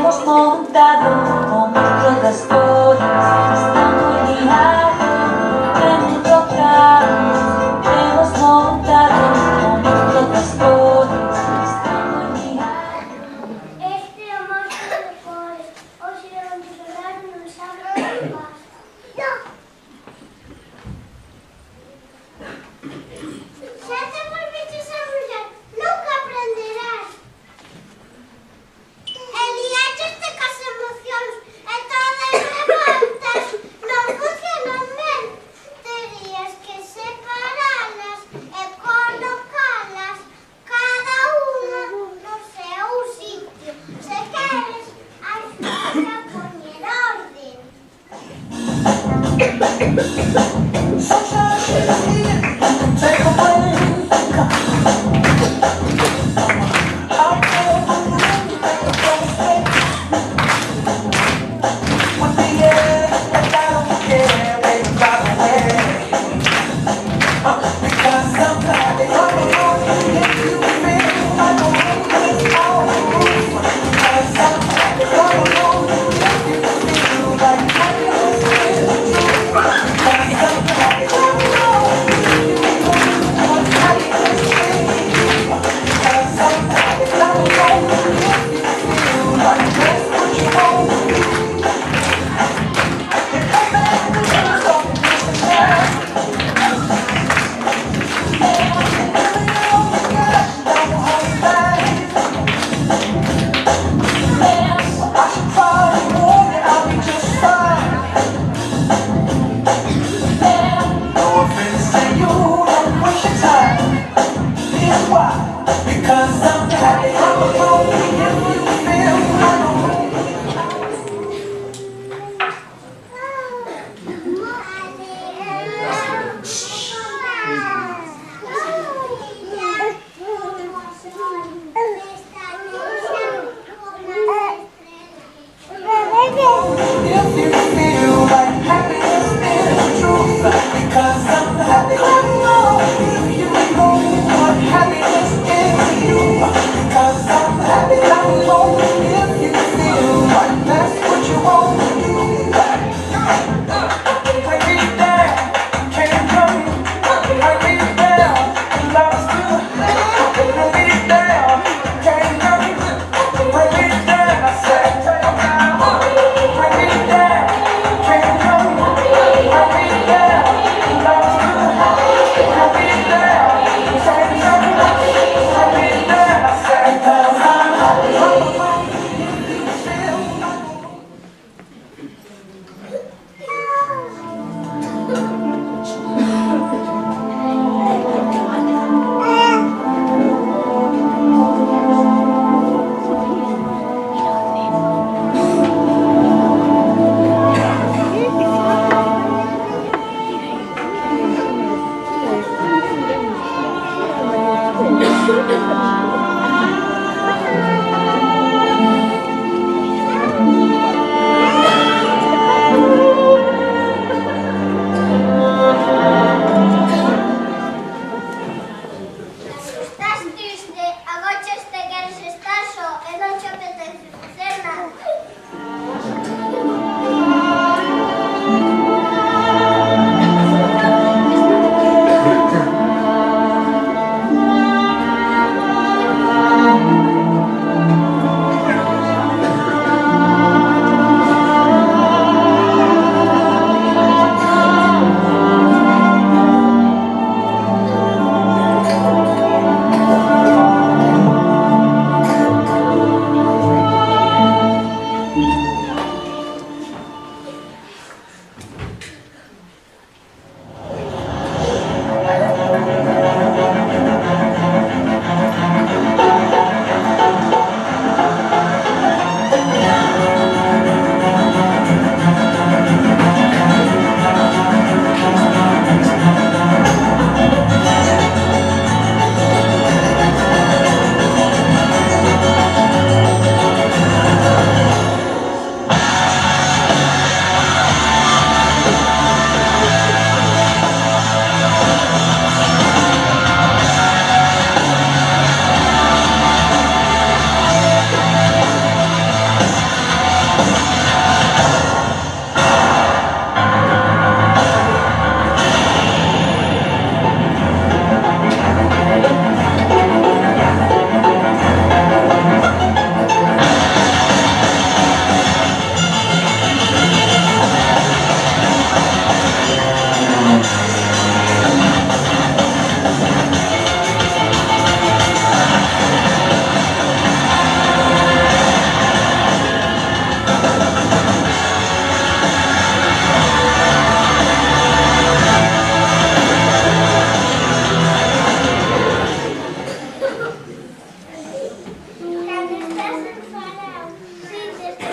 hemos montado como rodadores, estando en viaje, hemos tocado, hemos montado como rodadores, estando en viaje. Este é o monstro de cores, hoxe vamos xogar nun sabro de paz. Xa te volveches a mullar, nunca aprenderás. Eliaxeste cas emocións e todas revoltas non funcionan ben. Terías que separalas e colocalas cada unha no seu sitio. Se queres, axúdame a poñer orden.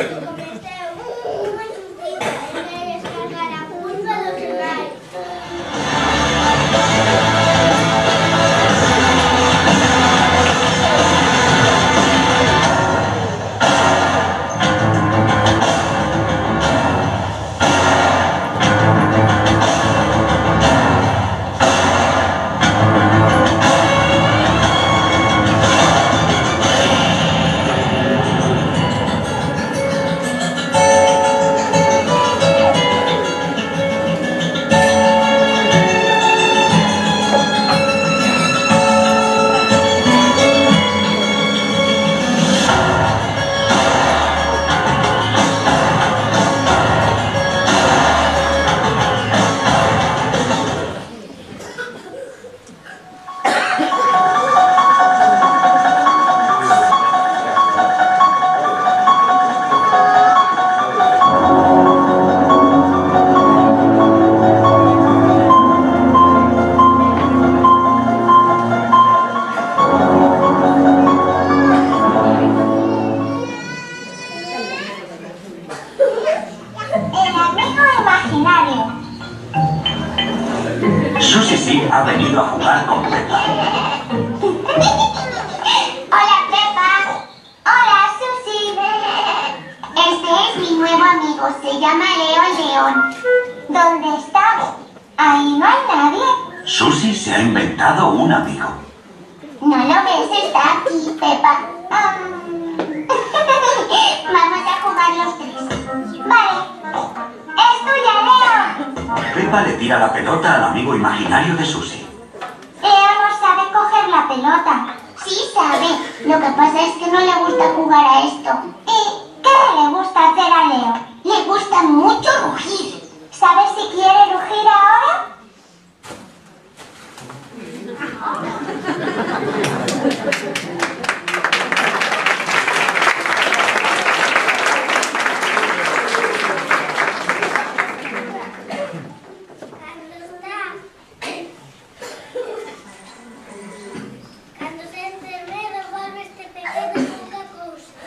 Cometeu unha injustiza e quere descargar a culpa do seu pai. Susie ha venido a jugar con Peppa. Hola, Peppa. Hola, Susie. Este es mi nuevo amigo. Se llama Leo el León. ¿Dónde está? Ahí no hay nadie. Susie se ha inventado un amigo. ¿No lo ves? Está aquí, Peppa. Vamos a jugar los tres. Vale. ¡Es tuya, Leo! Peppa le tira la pelota al amigo imaginario de Susie. Leo no sabe coger la pelota. Sí sabe. Lo que pasa es que no le gusta jugar a esto. ¿Y qué le gusta hacer a Leo? Le gusta mucho rugir. ¿Sabes si quiere rugir ahora? Cando se enferme, devolve este pequeno pouca cousa.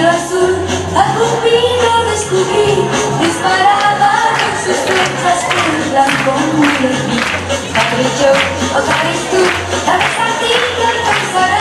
cielo azul, a Cupido descubrí, disparaba con sus flechas el blanco muy de mí. Padre yo, o pares tú, la vez a ti te alcanzará.